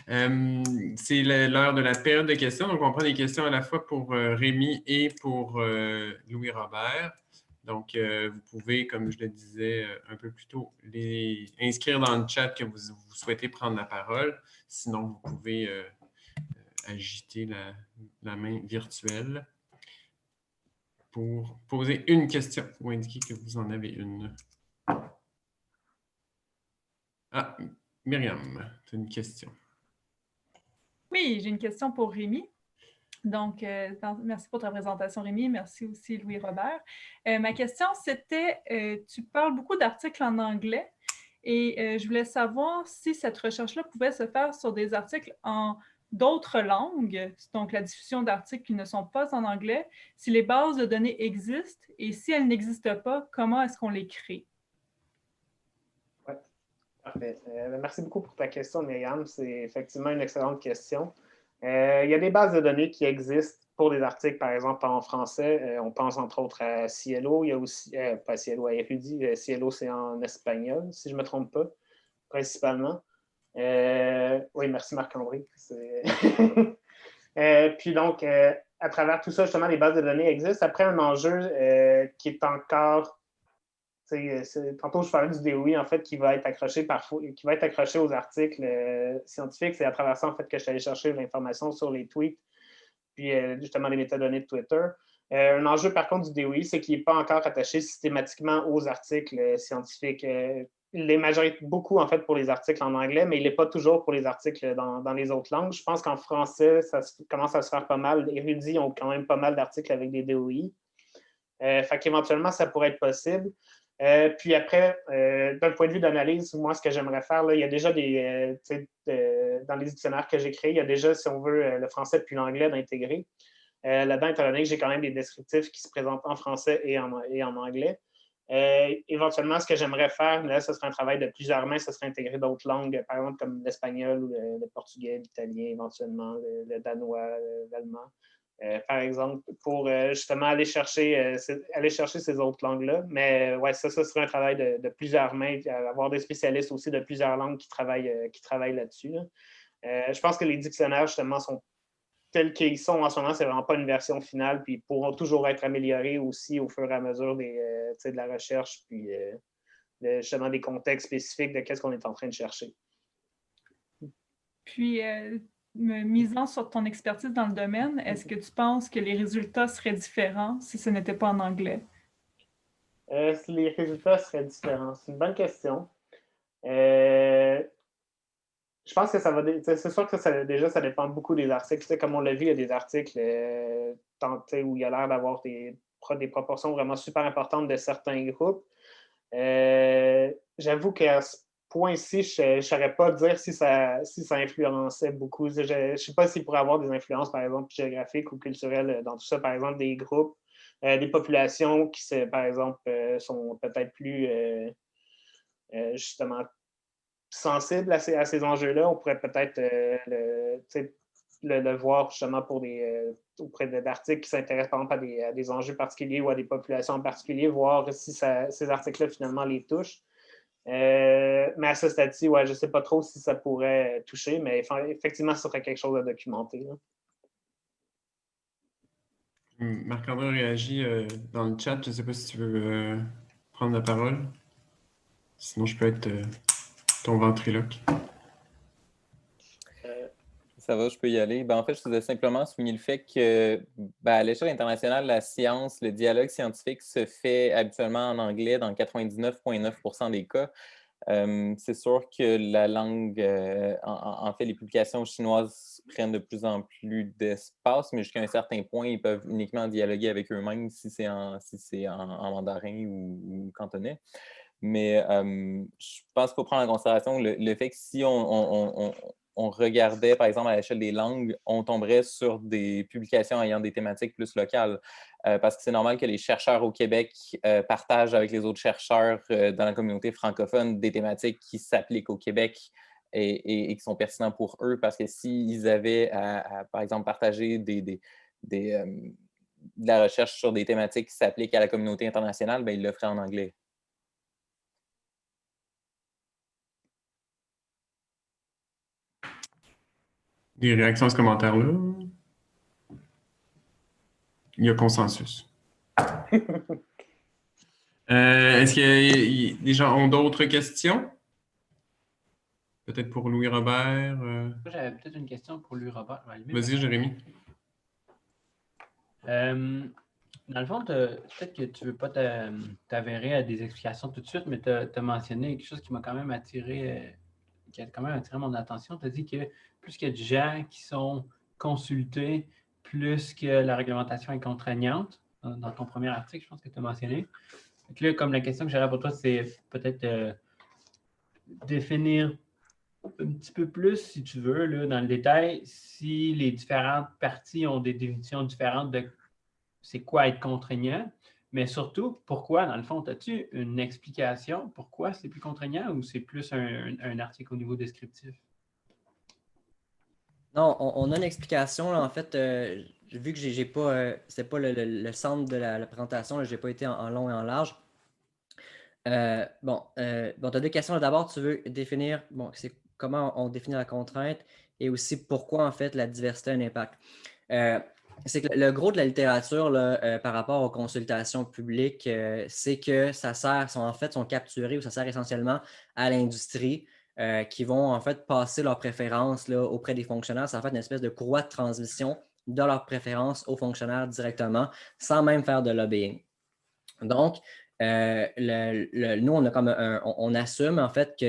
C'est l'heure de la période de questions. Donc, on prend des questions à la fois pour Rémi et pour Louis-Robert. Donc, vous pouvez, comme je le disais un peu plus tôt, les inscrire dans le chat que vous souhaitez prendre la parole. Sinon, vous pouvez agiter la main virtuelle pour poser une question ou indiquer que vous en avez une. Ah, Myriam, tu as une question. Oui, j'ai une question pour Rémi. Donc, merci pour ta présentation, Rémi. Merci aussi, Louis-Robert. Ma question, c'était, tu parles beaucoup d'articles en anglais et je voulais savoir si cette recherche-là pouvait se faire sur des articles en d'autres langues, donc la diffusion d'articles qui ne sont pas en anglais, si les bases de données existent et si elles n'existent pas, comment est-ce qu'on les crée? Oui, parfait. Merci beaucoup pour ta question, Myriam. C'est effectivement une excellente question. Il y a des bases de données qui existent pour des articles, par exemple, en français. On pense entre autres à Cielo. Il y a aussi, pas Cielo, à Érudit. Cielo, c'est en espagnol, si je ne me trompe pas, principalement. Oui, merci Marc-André. Puis donc, à travers tout ça, justement, les bases de données existent. Après, un enjeu qui est encore... Tantôt, je parlais du DOI, en fait, qui va être accroché parfois, qui va être accroché aux articles scientifiques. C'est à travers ça, en fait, que je suis allé chercher l'information sur les tweets, puis justement les métadonnées de Twitter. Un enjeu, par contre, du DOI, c'est qu'il n'est pas encore attaché systématiquement aux articles scientifiques. Il est beaucoup, en fait, pour les articles en anglais, mais il n'est pas toujours pour les articles dans les autres langues. Je pense qu'en français, ça commence à se faire pas mal. Les érudits ont quand même pas mal d'articles avec des DOI. Fait qu'éventuellement, ça pourrait être possible. Puis après, d'un point de vue d'analyse, moi, ce que j'aimerais faire, là, il y a déjà dans les dictionnaires que j'ai créés, il y a déjà, si on veut, le français puis l'anglais d'intégrer. Là-dedans, étant donné que j'ai quand même des descriptifs qui se présentent en français et en anglais. Éventuellement, ce que j'aimerais faire, là, ce serait un travail de plusieurs mains, ce serait intégrer d'autres langues, par exemple comme l'espagnol ou le portugais, l'italien, éventuellement, le danois, l'allemand. Par exemple, pour justement aller chercher ces autres langues-là. Mais ouais, ça serait un travail de plusieurs mains, avoir des spécialistes aussi de plusieurs langues qui travaillent là-dessus. Là. Je pense que les dictionnaires, justement, sont tels qu'ils sont en ce moment, c'est vraiment pas une version finale, puis ils pourront toujours être améliorés aussi au fur et à mesure de la recherche, puis justement des contextes spécifiques de qu'est-ce qu'on est en train de chercher. Puis, misant sur ton expertise dans le domaine, est-ce que tu penses que les résultats seraient différents si ce n'était pas en anglais? Si les résultats seraient différents, c'est une bonne question. Je pense que ça va. C'est sûr que ça dépend beaucoup des articles. Comme on l'a vu, il y a des articles où il y a l'air d'avoir des proportions vraiment super importantes de certains groupes. J'avoue qu'à ce point-ci, je ne saurais pas dire si ça influençait beaucoup. Je ne sais pas s'il pourrait avoir des influences, par exemple, géographiques ou culturelles dans tout ça. Par exemple, des groupes, des populations qui, par exemple, sont peut-être plus justement sensibles à ces enjeux-là. On pourrait peut-être le voir justement auprès d'articles qui s'intéressent par exemple à des enjeux particuliers ou à des populations en particulier, voir si ces articles-là finalement les touchent. Mais à ce stade-ci, ouais, je ne sais pas trop si ça pourrait toucher, mais effectivement, ça serait quelque chose à documenter. Là. Marc-André réagit dans le chat. Je ne sais pas si tu veux prendre la parole. Sinon, je peux être ton ventriloque. Ça va, je peux y aller. En fait, je voulais simplement souligner le fait que, à l'échelle internationale, la science, le dialogue scientifique se fait habituellement en anglais dans 99,9% des cas. C'est sûr que la langue, en fait, les publications chinoises prennent de plus en plus d'espace, mais jusqu'à un certain point, ils peuvent uniquement dialoguer avec eux-mêmes si c'est en mandarin ou cantonais. Mais je pense qu'il faut prendre en considération le fait que si on regardait, par exemple, à l'échelle des langues, on tomberait sur des publications ayant des thématiques plus locales. Parce que c'est normal que les chercheurs au Québec partagent avec les autres chercheurs dans la communauté francophone des thématiques qui s'appliquent au Québec et qui sont pertinents pour eux. Parce que s'ils avaient, par exemple, partagé de la recherche sur des thématiques qui s'appliquent à la communauté internationale, ils le feraient en anglais. Des réactions à ce commentaire-là? Il y a consensus. Est-ce que les gens ont d'autres questions? Peut-être pour Louis-Robert? Moi, j'avais peut-être une question pour Louis-Robert. Vas-y, Jérémy. Dans le fond, peut-être que tu ne veux pas t'avérer à des explications tout de suite, mais tu as mentionné quelque chose qui m'a quand même attiré, qui a quand même attiré mon attention. Tu as dit que plus qu'il y a de gens qui sont consultés, plus que la réglementation est contraignante. Dans ton premier article, je pense que tu as mentionné. Donc là, comme la question que j'aurais pour toi, c'est peut-être définir un petit peu plus, si tu veux, là, dans le détail, si les différentes parties ont des définitions différentes de c'est quoi être contraignant, mais surtout, pourquoi, dans le fond, as-tu une explication? Pourquoi c'est plus contraignant ou c'est plus un article au niveau descriptif? Non, on a une explication. Là, en fait, vu que j'ai pas, c'était pas le centre de la présentation, je n'ai pas été en long et en large. Tu as deux questions. D'abord, tu veux définir c'est comment on définit la contrainte et aussi pourquoi, en fait, la diversité a un impact. C'est que le gros de la littérature là, par rapport aux consultations publiques, c'est que ça sert, sont capturés ou ça sert essentiellement à l'industrie qui vont en fait passer leurs préférences là, auprès des fonctionnaires. Ça fait une espèce de courroie de transmission de leurs préférences aux fonctionnaires directement sans même faire de lobbying. Donc, nous, on a on assume en fait que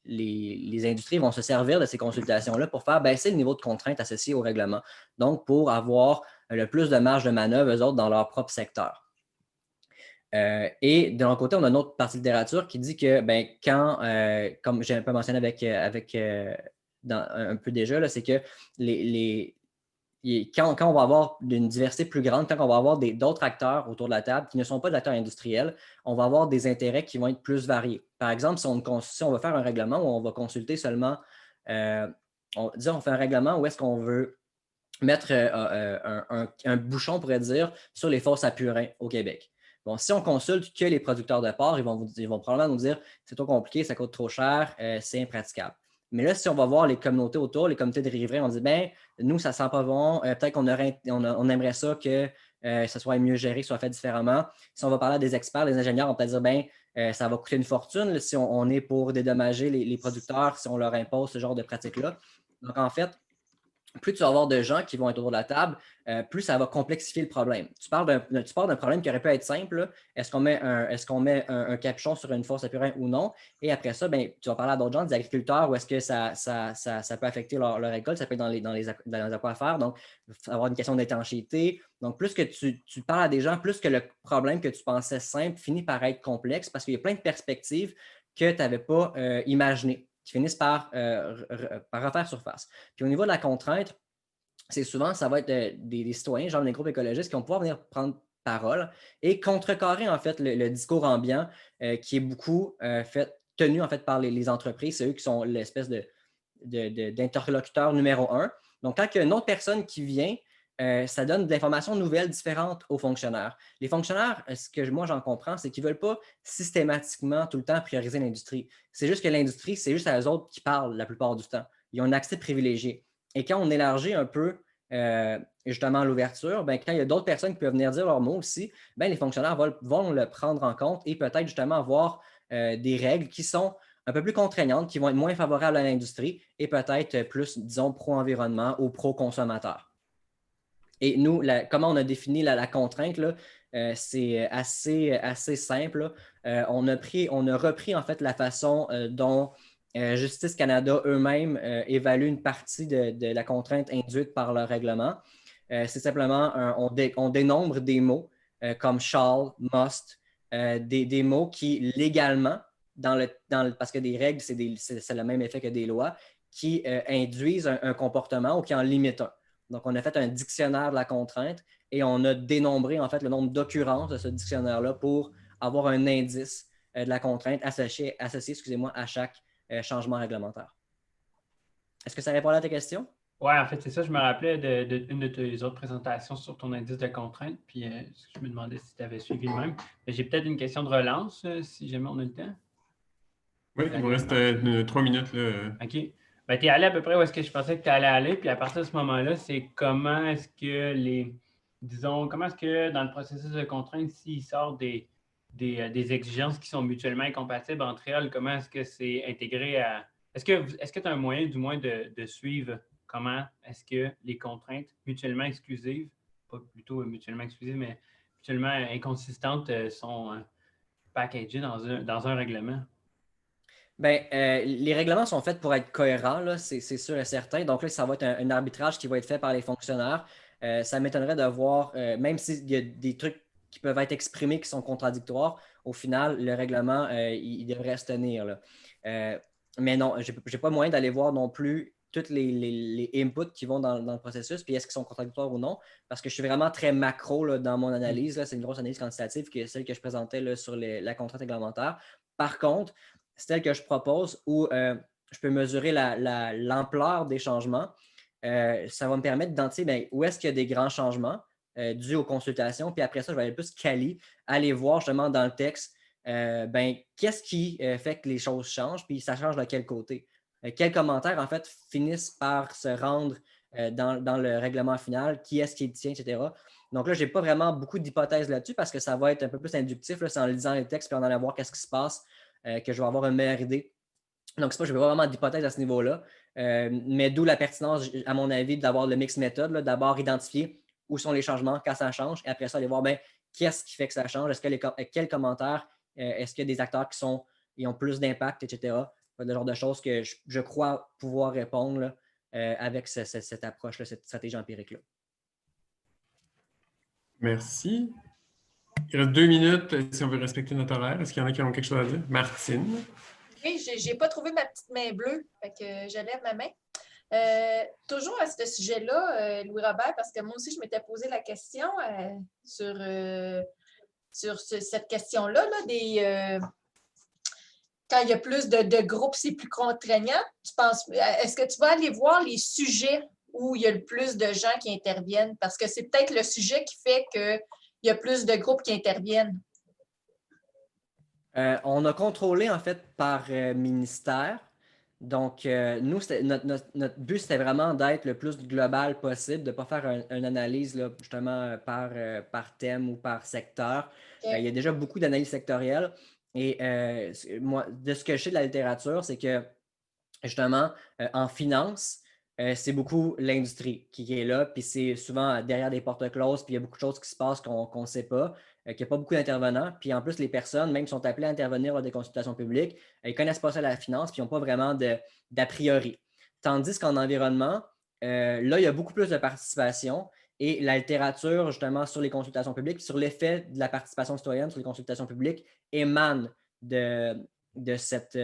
les industries vont se servir de ces consultations-là pour faire baisser le niveau de contrainte associé au règlement. Donc, pour avoir le plus de marge de manœuvre, eux autres, dans leur propre secteur. Et de l'autre côté, on a une autre partie de littérature qui dit que comme j'ai un peu mentionné un peu déjà, c'est que quand on va avoir une diversité plus grande, quand on va avoir d'autres acteurs autour de la table qui ne sont pas des acteurs industriels, on va avoir des intérêts qui vont être plus variés. Par exemple, si on veut faire un règlement où on va consulter seulement, on fait un règlement où est-ce qu'on veut mettre un bouchon, on pourrait dire, sur les fosses à purin au Québec. Bon, si on consulte que les producteurs de porc, ils vont probablement nous dire c'est trop compliqué, ça coûte trop cher, c'est impraticable. Mais là, si on va voir les communautés autour, les communautés de riverains, on dit nous, ça ne sent pas bon, peut-être qu'on aimerait ça que ça soit mieux géré, soit fait différemment. Si on va parler à des experts, les ingénieurs, on peut dire ça va coûter une fortune là, si on est pour dédommager les producteurs, si on leur impose ce genre de pratiques-là. Donc, en fait, plus tu vas avoir de gens qui vont être autour de la table, plus ça va complexifier le problème. Tu parles d'un problème qui aurait pu être simple. Est-ce qu'on met un capuchon sur une fosse à purin ou non? Et après ça, tu vas parler à d'autres gens, des agriculteurs, où est-ce que ça peut affecter leur récolte, ça peut être dans les aquafères. Donc, avoir une question d'étanchéité. Donc, plus que tu parles à des gens, plus que le problème que tu pensais simple finit par être complexe parce qu'il y a plein de perspectives que tu n'avais pas imaginées, qui finissent par refaire surface. Puis au niveau de la contrainte, c'est souvent, ça va être des citoyens, genre des groupes écologistes, qui vont pouvoir venir prendre parole et contrecarrer en fait le discours ambiant qui est beaucoup tenu en fait par les entreprises. C'est eux qui sont l'espèce d'interlocuteur numéro 1. Donc, quand il y a une autre personne qui vient, ça donne de l'information nouvelle, différente aux fonctionnaires. Les fonctionnaires, ce que moi j'en comprends, c'est qu'ils ne veulent pas systématiquement tout le temps prioriser l'industrie. C'est juste que l'industrie, c'est juste à eux autres qui parlent la plupart du temps. Ils ont un accès privilégié. Et quand on élargit un peu justement l'ouverture, quand il y a d'autres personnes qui peuvent venir dire leur mot aussi, les fonctionnaires vont le prendre en compte et peut-être justement avoir des règles qui sont un peu plus contraignantes, qui vont être moins favorables à l'industrie et peut-être plus, disons, pro-environnement ou pro-consommateur. Et nous, comment on a défini la contrainte, là, c'est assez simple. On a repris en fait la façon dont Justice Canada eux-mêmes évaluent une partie de la contrainte induite par leur règlement. C'est simplement, on dénombre des mots comme shall, must, des mots qui légalement, parce que des règles, c'est le même effet que des lois, qui induisent un comportement ou qui en limitent un. Donc, on a fait un dictionnaire de la contrainte et on a dénombré en fait le nombre d'occurrences de ce dictionnaire-là pour avoir un indice de la contrainte associé à chaque changement réglementaire. Est-ce que ça répond à ta question? Oui, en fait, c'est ça. Je me rappelais d'une de tes autres présentations sur ton indice de contrainte, puis je me demandais si tu avais suivi le même. J'ai peut-être une question de relance, si jamais on a le temps. Oui, il vous reste 3 minutes. Là. OK. Ben, tu es allé à peu près où est-ce que je pensais que tu allais aller, puis à partir de ce moment-là, c'est comment est-ce que comment est-ce que dans le processus de contrainte, s'il sort des exigences qui sont mutuellement incompatibles entre elles, comment est-ce que c'est intégré à... Est-ce que tu as un moyen, du moins, de suivre comment est-ce que les contraintes mutuellement exclusives, pas plutôt mutuellement exclusives, mais mutuellement inconsistantes, sont packagées dans un règlement? Ben, les règlements sont faits pour être cohérents, là, c'est sûr et certain. Donc là, ça va être un arbitrage qui va être fait par les fonctionnaires. Ça m'étonnerait de voir, même s'il y a des trucs qui peuvent être exprimés qui sont contradictoires, au final, le règlement, il devrait se tenir, là. Mais non, je n'ai pas moyen d'aller voir non plus tous les inputs qui vont dans le processus, puis est-ce qu'ils sont contradictoires ou non, parce que je suis vraiment très macro là, dans mon analyse. Là, c'est une grosse analyse quantitative, qui est celle que je présentais là, sur la contrainte réglementaire. Par contre, c'est celle que je propose où je peux mesurer l'ampleur des changements. Ça va me permettre d'identifier où est-ce qu'il y a des grands changements dus aux consultations. Puis après ça, je vais aller plus aller voir justement dans le texte qu'est-ce qui fait que les choses changent, puis ça change de quel côté. Quels commentaires, en fait, finissent par se rendre dans le règlement final, qui est-ce qui le tient, etc. Donc là, je n'ai pas vraiment beaucoup d'hypothèses là-dessus parce que ça va être un peu plus inductif. Là, c'est en lisant les textes puis en allant voir qu'est-ce qui se passe que je vais avoir une meilleure idée. Donc, c'est pas, je n'ai pas vraiment d'hypothèse à ce niveau-là, mais d'où la pertinence, à mon avis, d'avoir le mix méthode. D'abord, identifier où sont les changements, quand ça change, et après ça, aller voir qu'est-ce qui fait que ça change, quels commentaires, est-ce qu'il y a des acteurs qui ont plus d'impact, etc. Le genre de choses que je crois pouvoir répondre là, avec cette approche-là, cette stratégie empirique-là. Merci. Il reste 2 minutes si on veut respecter notre horaire. Est-ce qu'il y en a qui ont quelque chose à dire? Martine. Oui, je n'ai pas trouvé ma petite main bleue, fait que je lève ma main. Toujours à ce sujet-là, Louis-Robert, parce que moi aussi, je m'étais posé la question sur cette question-là, quand il y a plus de groupes, c'est plus contraignant. Est-ce que tu vas aller voir les sujets où il y a le plus de gens qui interviennent? Parce que c'est peut-être le sujet qui fait qu'il y a plus de groupes qui interviennent. On a contrôlé, en fait, par ministère. Donc, nous, notre but, c'était vraiment d'être le plus global possible, de ne pas faire une analyse là, justement par thème ou par secteur. Okay. Il y a déjà beaucoup d'analyses sectorielles. Et moi, de ce que je sais de la littérature, c'est que justement, en finance, c'est beaucoup l'industrie qui est là, puis c'est souvent derrière des portes closes, puis il y a beaucoup de choses qui se passent qu'on ne sait pas, qu'il n'y a pas beaucoup d'intervenants. Puis en plus, les personnes, même qui sont appelées à intervenir lors des consultations publiques, ils ne connaissent pas ça la finance, puis ils n'ont pas vraiment d'a priori. Tandis qu'en environnement, là, il y a beaucoup plus de participation et la littérature, justement, sur les consultations publiques, sur l'effet de la participation citoyenne sur les consultations publiques, émane de cette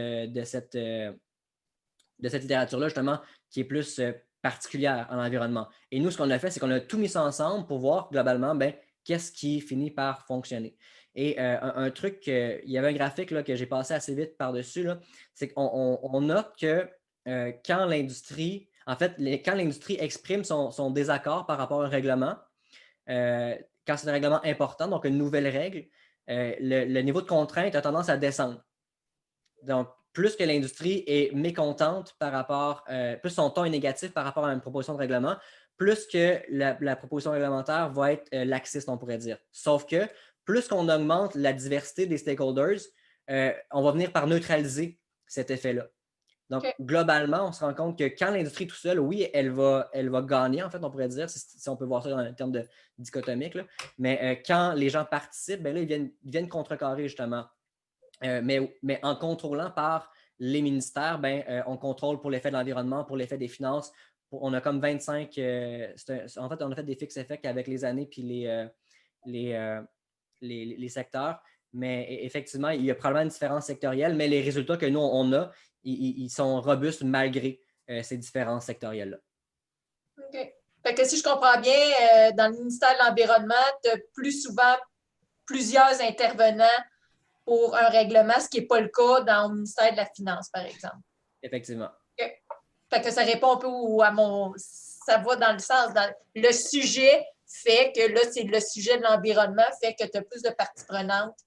littérature-là, justement, qui est plus particulière en environnement. Et nous, ce qu'on a fait, c'est qu'on a tout mis ça ensemble pour voir globalement qu'est-ce qui finit par fonctionner. Et un truc, il y avait un graphique là, que j'ai passé assez vite par-dessus, c'est qu'on note que quand l'industrie exprime son désaccord par rapport à un règlement, quand c'est un règlement important, donc une nouvelle règle, le niveau de contrainte a tendance à descendre. Donc, plus que l'industrie est mécontente par rapport, plus son ton est négatif par rapport à une proposition de règlement, plus que la proposition réglementaire va être laxiste, on pourrait dire. Sauf que plus qu'on augmente la diversité des stakeholders, on va venir par neutraliser cet effet-là. Donc, globalement, on se rend compte que quand l'industrie est tout seule, oui, elle va gagner, en fait, on pourrait dire, si on peut voir ça en termes de dichotomique, là. Mais quand les gens participent, là, ils viennent contrecarrer, justement. Mais en contrôlant par les ministères, on contrôle pour l'effet de l'environnement, pour l'effet des finances. On a comme 25... en fait, on a fait des fixed effects avec les années puis les secteurs. Mais effectivement, il y a probablement une différence sectorielle, mais les résultats que nous, on a, ils sont robustes malgré ces différences sectorielles-là. OK. Fait que si je comprends bien, dans le ministère de l'Environnement, tu as plus souvent plusieurs intervenants pour un règlement, ce qui n'est pas le cas dans le ministère de la Finance, par exemple. Effectivement. OK. Fait que ça répond un peu ça va dans le sens, le sujet fait que là, c'est le sujet de l'environnement, fait que tu as plus de parties prenantes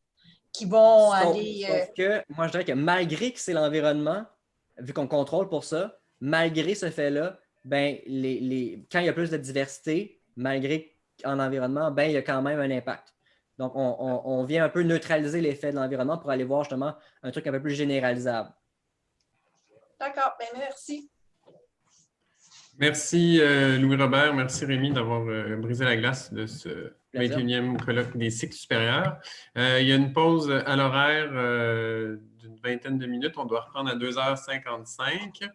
qui vont aller... Sauf que, moi, je dirais que malgré que c'est l'environnement, vu qu'on contrôle pour ça, malgré ce fait-là, ben, quand il y a plus de diversité, malgré en environnement, ben, il y a quand même un impact. Donc, on vient un peu neutraliser l'effet de l'environnement pour aller voir justement un truc un peu plus généralisable. D'accord, ben merci. Merci Louis-Robert, merci Rémi d'avoir brisé la glace de ce 21e colloque des cycles supérieurs. Il y a une pause à l'horaire d'une vingtaine de minutes. On doit reprendre à 2h55.